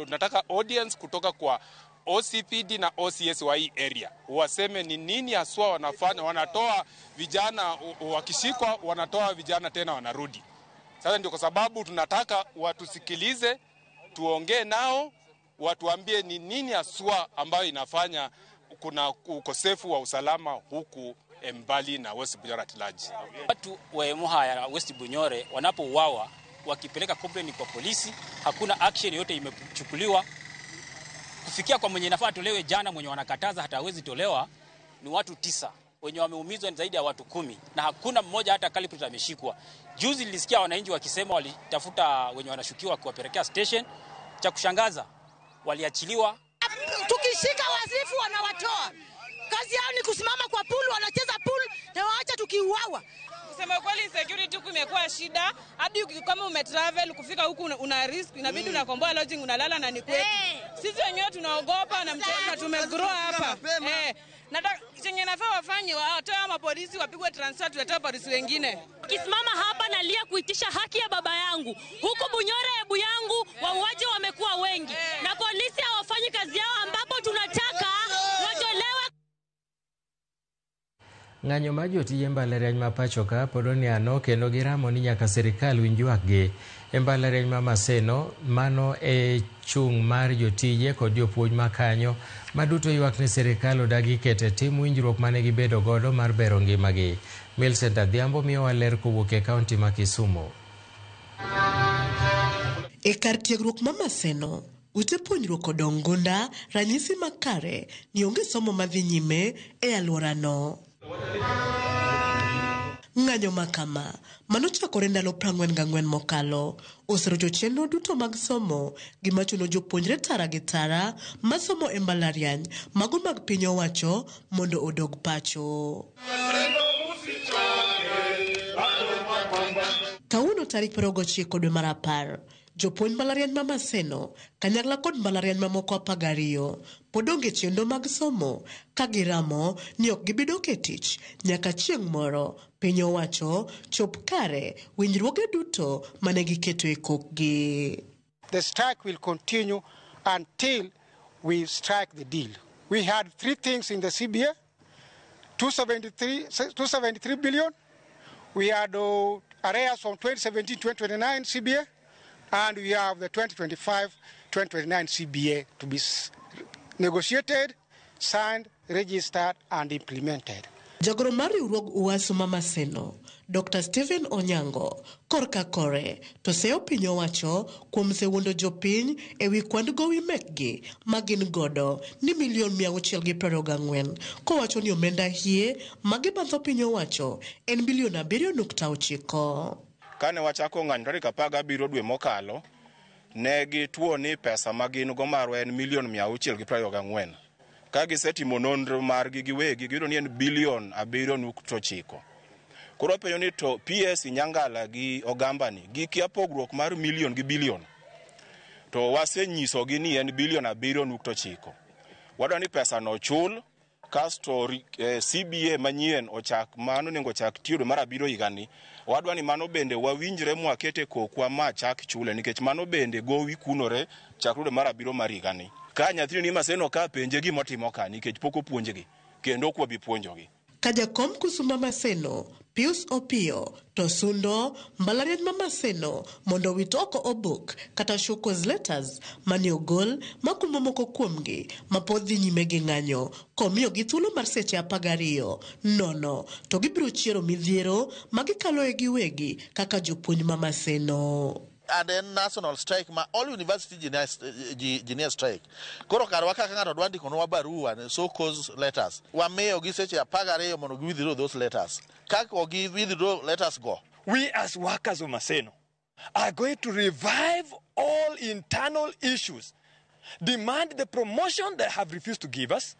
nataka audience kutoka kwa OCPD na OCS wa hii area waseme ni nini haswa wanafanya. Wanatoa vijana wakishikwa, wanatoa vijana tena wanarudi. Sasa ndio kwa sababu tunataka watusikilize, tuongee nao, watuambie ni nini haswa ambayo inafanya kuna ukosefu wa usalama huku Mbali na West Bunyore at large. Watu wa Muhaya West Bunyore wanapouawa wakipeleka complaint kwa polisi, hakuna action yote imechukuliwa. Kufikia kwa mwenye nafaa tolewe jana, mwenye wanakataza hata hawezi tolewa, ni watu 9. Wenye wameumizwa ni zaidi ya watu 10 na hakuna mmoja hata culprit ameshikwa. Juzi nilisikia wananchi wakisema walitafuta wenye wanashukiwa kuwapelekea station. Cha kushangaza waliachiliwa. Tukishika wasifu wanawatoa. Kazi yao ni kusimama kwa pool, wanacheza pool na waacha tukiuawa. Kusema kweli insecurity kumekuwa shida. Hadi kama umetravel kufika huku una risk, inabidi unakomboa lodging, unalala na ni kwetu. Sisi wenyewe tunaogopa na mtoto tumegrow hapa. Nataka chenye nafaa wafanye watoe mapolisi wapigwe transfer tulete polisi wengine. Kisimama hapa na lia kuitisha haki ya baba yangu. Huko Bunyore yangu wauaji wamekuwa wengi na polisi hawafanyi kazi yao ambapo tunataka watolewe. Ng'anyo ma jotije mbalariany ma pachoka podoni ano kendo giramo ni nyaka sirikal winj ywakgi. E mbalariany ma Maseno mano e chung' mar jotije kod jopuonj makanyo maduto ywak ni sirikal odagi kete tim winjruok mane gibedo godo mar bero ngimagi. Millicent Adhiambo miyo waler kowuok e kaunti ma Kisumu. E kar tiegruok ma Maseno, ute puonjruok odong' gunda ranyisi makare ni onge somo madhi nyime e alworano. Ng'anyo makama manochakore ndalo 44 mokalo oserocho chenro duto mag somo gimachuno jopuonjre tara gi tara masomo e mbalariany mago mag piny owacho mondo odog pacho. Kawuono tarik 29 dwe mar apar, jopuonj mbalariany ma Maseno kanyakla kod mbalariany mamoko 12 pod onge chenro mag somo ka giramo ni ok gibidok e tich nyaka chieng' moro piny owacho chop kare winjruoge duto mane giketo e kokgi. The strike will continue until we strike the deal. We had 3 things in the CBA, 273 billion. We had arrears from 2017-2029 CBA, and we have the 2025-2029 CBA to be negotiated, signed, registered, and implemented. Jagoro mar riwruog UWASU ma Maseno, Dr. Stephen Onyango, korka kore to seyo piny owacho kuom sewuondo jopiny ewi kwand gowi mekgi magin godo ni $624 kowacho ni omenda hie magibadho piny owacho en $7.9. Kane wachako ng'anyo tarik 17 dwe mokalo, ne gituo ni pesa magin go marwa en $624. Ka gisetimo nonro margi giwegi giyudo ni en $7.9. Koro penjo ni to PS Nyangala gi Ogambani gikia pogruok mar million gi billion. To wasenyisogi ni en $7.9. Wadwa ni pesa no chul kasto CBA manyien ochak mano nengo chak tiyo mar 7 higani. Wadwa ni mano bende wawinjre mwakete kokwa ma chak chule nikech mano bende gowi kunore chakrude mar 7 mar higani. Ka nyathini ni Maseno ka penje gima timo ka nikech pok opuonjegi kendo kwa bi puonjogi. Kajakom Kusuma Maseno, Pius Opio, to sundo mbalariany ma Maseno mondo wit oko obok kata shokos letters mani ogol makumo moko kuomgi mapod dhi nyime gi ng'anyo komiyo gi thuolo mar seche 12 nono to gibiro chiero midhiero magikalo e giwegi kaka jopuonj ma Maseno. And then national strike ma all university junior strike. Koro karwa kaka ng'ato dwa ndiko nwa barua so cause letters. Wamiyo gi seche 12 mondo gi withdraw those letters. Kaka gi withdraw letters go. We as workers of Maseno are going to revive all internal issues. Demand the promotion they have refused to give us.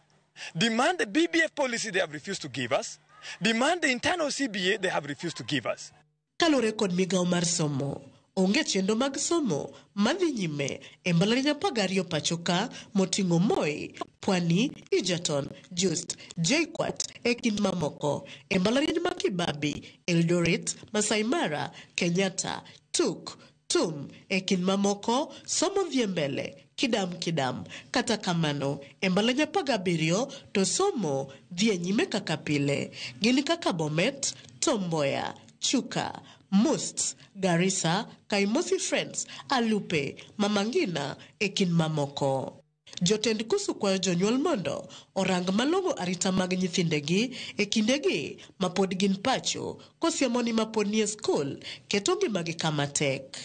Demand the BBF policy they have refused to give us. Demand the internal CBA they have refused to give us. Kalore kod migao mar somo. Onge chenro mag somo madhi nyime e mbalariany 12 pachoka moting'o Moi, Pwani, Egerton, Just, JKUAT e kind mamoko e mbalariany ma Kibabi, Eldoret, Masai Mara, Kenyatta, Tuk, Tum e kind mamoko somo dhi mbele kidam kata kamano e mbalariany 17 to somo dhi nyime kaka pile gini kaka Bomet, Tom Mboya, Chuka, Must, Garissa, Kaimosi Friends, Alupe, Mamangina, ekin mamoko. Jotend kusu kwayo jonyuol mondo orang malongo arita mag nyithindegi e kindegi mapod gin pacho kosiemo ni mapod nie skul keto ngimagi kama tek.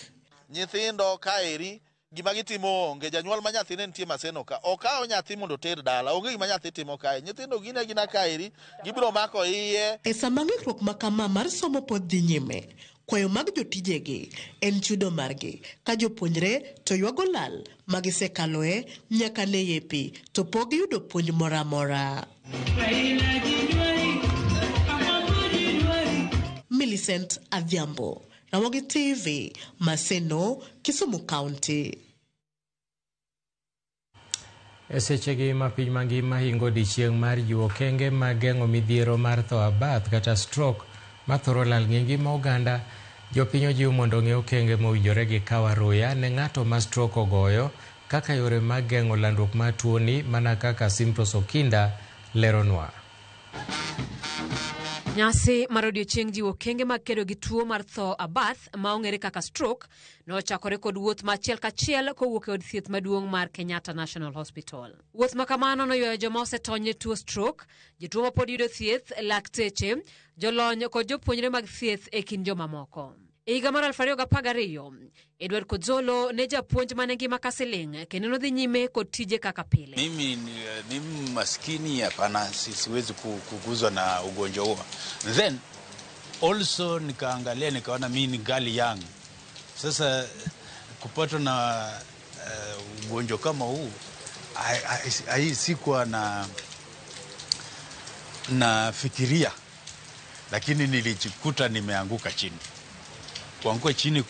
Nyithindo kaeri gima gitimo onge janyuol ma nyathine nitie Maseno ka okawo nyathi mondo ter dala onge gima nyathi timo kae nyithindo gina kaeri gibiro mako iye. E sama ng'ikruok makama mar somo pod dhi nyime kwayo mag jotijegi en chudo margi ka jopuonjre to ywago lal magisekaloe nyaka ne yepi to pok yudo puonj moramora. Millicent Adhiambo, Ramogi TV, Maseno, Kisumu County. E sechegi ma piny mangima hingo dichieng' mar jiwo okenge mag geng'o midhiero mar tho abath kata stroke mathoro lal ngima oganda, jopiny ojiw mondo ong'e okenge mowinjore gi kaw aruya ne ng'ato ma stroke ogoyo kaka yore mag geng'o landruok mar tuoni mana kaka Simpros Okinda leronwa. Nyasi mar odiechieng' jiwo okenge mag kedo gi tuo mar tho abath ma ong'ere kaka stroke nochakore kod wuoth machiel kachiel kowuok e od thieth maduong' mar Kenyatta National Hospital. Wuoth ma kamano noywayo joma osetony ne tuo stroke, jotuo mapod yudo thieth, lakteche, jolony kod jopuonjre mag thieth e kind joma moko. E higa mar 2012, Edward Kodzolo ne japuonj mane ngima kasiling kendo nodhi nyime kod tije kaka pile. Mimi ni maskini hapana, siwezi kuguzwa na ugonjwa huo. Then also nikaangalia nikaona mimi ni gali young. Sasa kupata na ugonjwa kama huu sikuwa na fikiria, lakini nilijikuta nimeanguka chini. Kuanguka chini,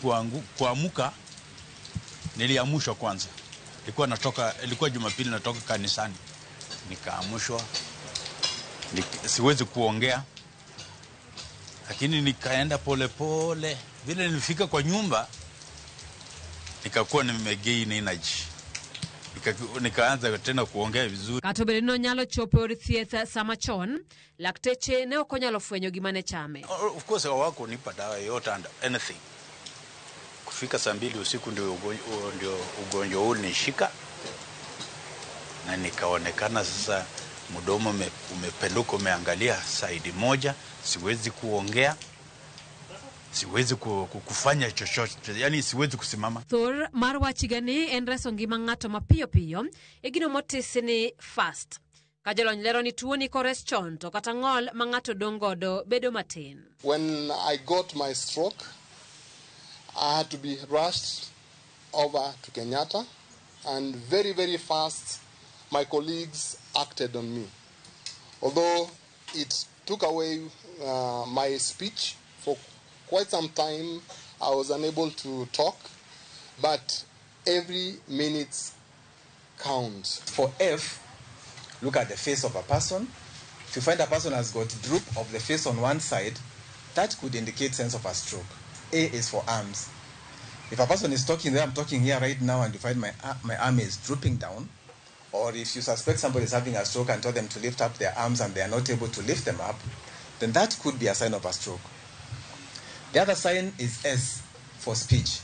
kuamuka niliamushwa kwanza. Ilikuwa Jumapili natoka kanisani. Nikaamushwa. Siwezi kuongea. Lakini nikaenda pole pole. Vile nilifika kwa nyumba nikakuwa nimegain energy. Nikaanza tena kuongea vizuri. Katobelino nyalo chopo thieth samachon, lakteche ne okonyalo fwenyo gimane chame. Of course hawako nipa dawa yote and anything. Kufika saa 2 usiku ndio ugonjwa huu nishika. Na nikaonekana sasa mdomo umependuka, umeangalia side moja, siwezi kuongea. Siwezi kufanya chochote, yani siwezi kusimama. Thor marwa chigani enreso ngima ng'ato mapiyo piyo egino motesene fast. Kajalony lero ni tuo ni kores chon to kata ng'ol ma ng'ato dongodo bedo matin. When I got my stroke, I had to be rushed over to Kenyatta, and very, very fast my colleagues acted on me. Although it took away my speech for quite some time, I was unable to talk, but every minute counts. For F, look at the face of a person. If you find a person has got droop of the face on one side, that could indicate sense of a stroke. A is for arms. If a person is talking there, I'm talking here right now, and you find my arm is drooping down, or if you suspect somebody is having a stroke and tell them to lift up their arms and they are not able to lift them up, then that could be a sign of a stroke. The other sign is S, for speech.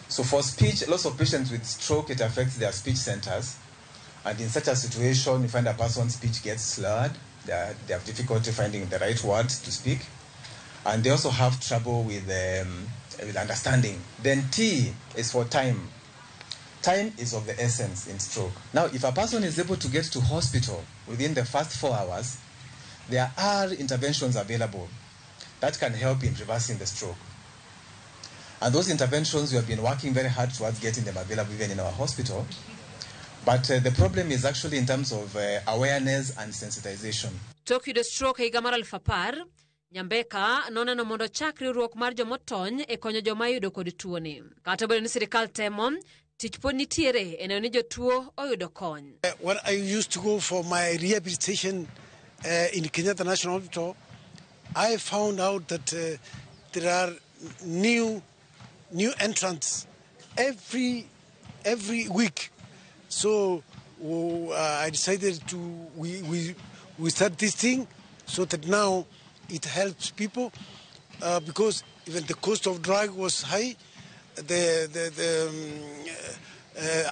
So for speech, lots of patients with stroke, it affects their speech centers. And in such a situation, you find a person's speech gets slurred. They have difficulty finding the right words to speak. And they also have trouble with understanding. Then T is for time. Time is of the essence in stroke. Now, if a person is able to get to hospital within the first 4 hours, there are interventions available that can help in reversing the stroke. And those interventions, we have been working very hard towards getting them available even in our hospital. But the problem is actually in terms of awareness and sensitization. Tokyo the stroke higamara alfapar, Nyambeka nona no mondo chakri ruok mar jomotony e konyo jomayudo kod tuoni. Kata bende ni sirikal temo tich pod nitiere ene ni jotuo oyudo kony. When I used to go for my rehabilitation in Kenyatta National Hospital, I found out that there are new entrants every week. So I decided we start this thing so that now it helps people because even the cost of drug was high, the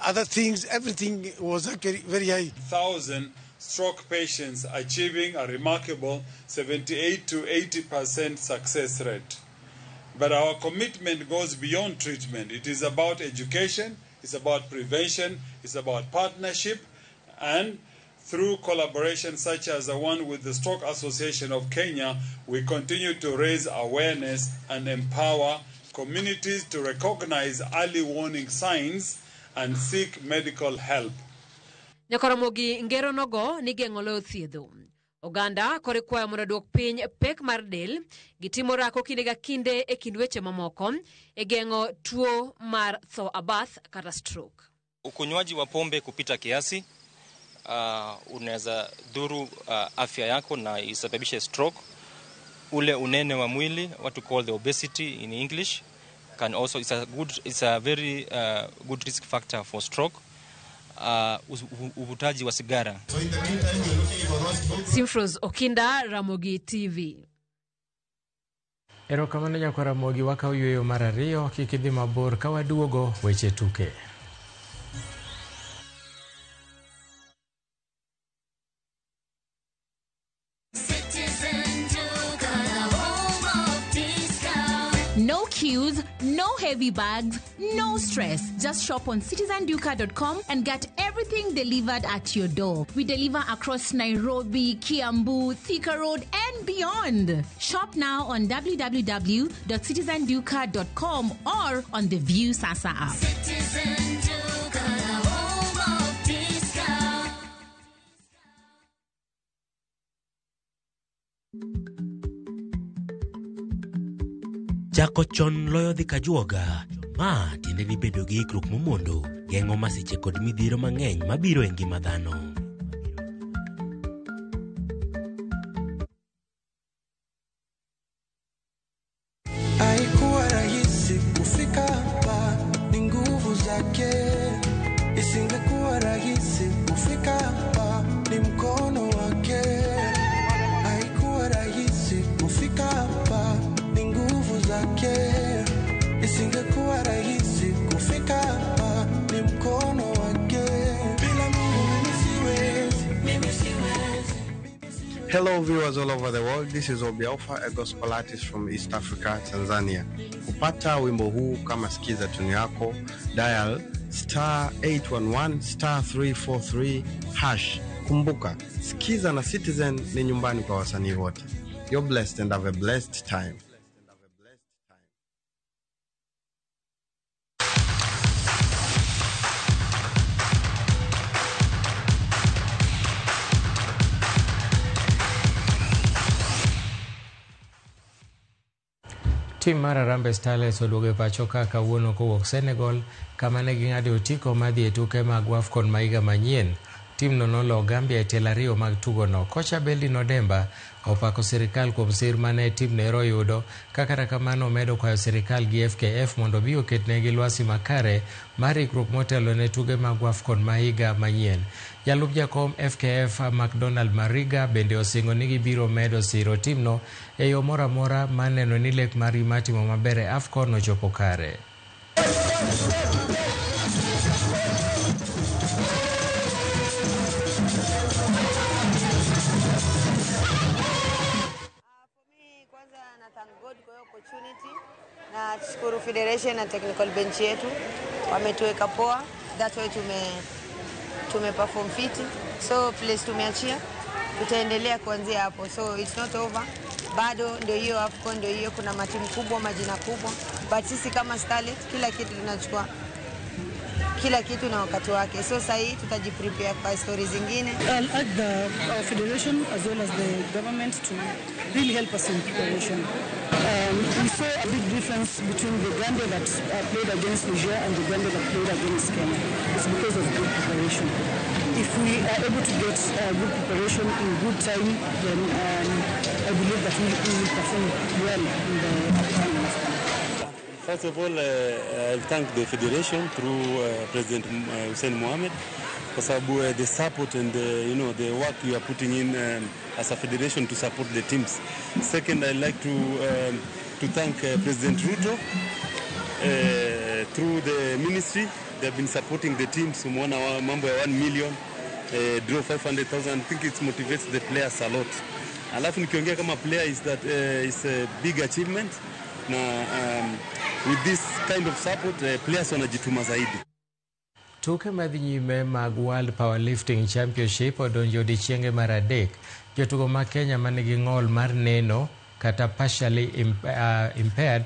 other things, everything was actually very high. 1,000 stroke patients achieving a remarkable 78 to 80% success rate. But our commitment goes beyond treatment. It is about education, it's about prevention, it's about partnership, and through collaboration such as the one with the Stroke Association of Kenya, we continue to raise awareness and empower communities to recognize early warning signs and seek medical help. Nyakaramogi ngero nogo ni geng'olo thiedho. Oganda kore kwayo mondo duok piny pek mar del gitimo rako kinde ga kinde e kind weche mamoko e geng'o tuo mar tho abath kata stroke. Ukunywaji wa pombe kupita kiasi unaweza dhuru afya yako na isababishe stroke. Ule unene wa mwili, what we call the obesity in English, can also it's a very good risk factor for stroke. Uvutaji wa sigara. Simfros Okinda, Ramogi TV. Erokamano nyako Ramogi waka uyueyo mar ariyo kikidhi mabor ka waduogo weche tuke. No queues, no heavy bags, no stress. Just shop on citizenduka.com and get everything delivered at your door. We deliver across Nairobi, Kiambu, Thika Road, and beyond. Shop now on www.citizenduka.com or on the View Sasa app. Citizen Duka, the home of discount. Chako chon loyo dhi kajuoga. Ma tiende ni bedo gi ikruok momondo, geng'o masiche kod midhiero mang'eny mabiro e ngima dhano. Haikuwa rahisi kufika hapa, ni nguvu zake. Isingekuwa rahisi kufika hapa, ni mkono wake. Haikuwa rahisi kufika hapa, ni nguvu zake. Isingekuwa rahisi kufika hapa, ni mkono wake. Bila Mungu mimi siwezi. Hello viewers all over the world, this is Obi Alpha, a gospel artist from East Africa, Tanzania. Kupata wimbo huu kama sikiza tuni yako, dial *811 *343#. Kumbuka, sikiza na Citizen ni nyumbani kwa wasanii wote. You're blessed and have a blessed time. Tim mar Harambee Starlets oduogo pacho ka kawuono kowuok Senegal kama ne ging'ado otiko madhi e tuke mag AFCON ma higa manyien. Tim no nolo Gambia e tielo ariyo mag tugono. Kocha Beldi Nodemba opako sirikal kuom sir mane tim nero yudo, kata kamano omedo kwayo sirikal gi FKF mondo bi oketnegi lwasi makare mar ikruok motelo ne tuge mag AFCON ma higa manyien. Jalup jakom FKF McDonald Mariga bende osingo ni gibiro medo siro timno e yo moro amora maneno ni lek mari matimo maber e AFCON ochopo kare. Na shukuru Federation na technical bench yetu wametuweka poa, that's why tume perform fit, so place tumeachia, tutaendelea kuanzia hapo, so it's not over, bado ndio hiyo AFCON, ndio hiyo, kuna matimu kubwa, majina kubwa, but sisi kama Starlet kila kitu tunachukua, kila kitu na wakati wake, so sasa hii tutajiprepare kwa stories zingine. I'll urge the federation as well as the government to really help us in preparation. We saw a big difference between the Gambia that played against Niger and the Gambia that played against Kenya. It's because of good preparation. If we are able to get good preparation in good time, then I believe that we will perform well in the final. First of all, I thank the federation through President Hussein Mohamed for the support and the work you are putting in as a federation to support the teams. Second, I'd like to thank President Ruto through the ministry. They've been supporting the teams. Mambo ya 1 million, draw 500,000. I think it motivates the players a lot. Alafu nikiongea kama player is that it's a big achievement. Na with this kind of support, players wanajituma zaidi. Tuke madhi nyime mag World Powerlifting Championship odonjo odiechienge mar adek. Jotugo ma Kenya manigi ng'ol mar neno kata partially impaired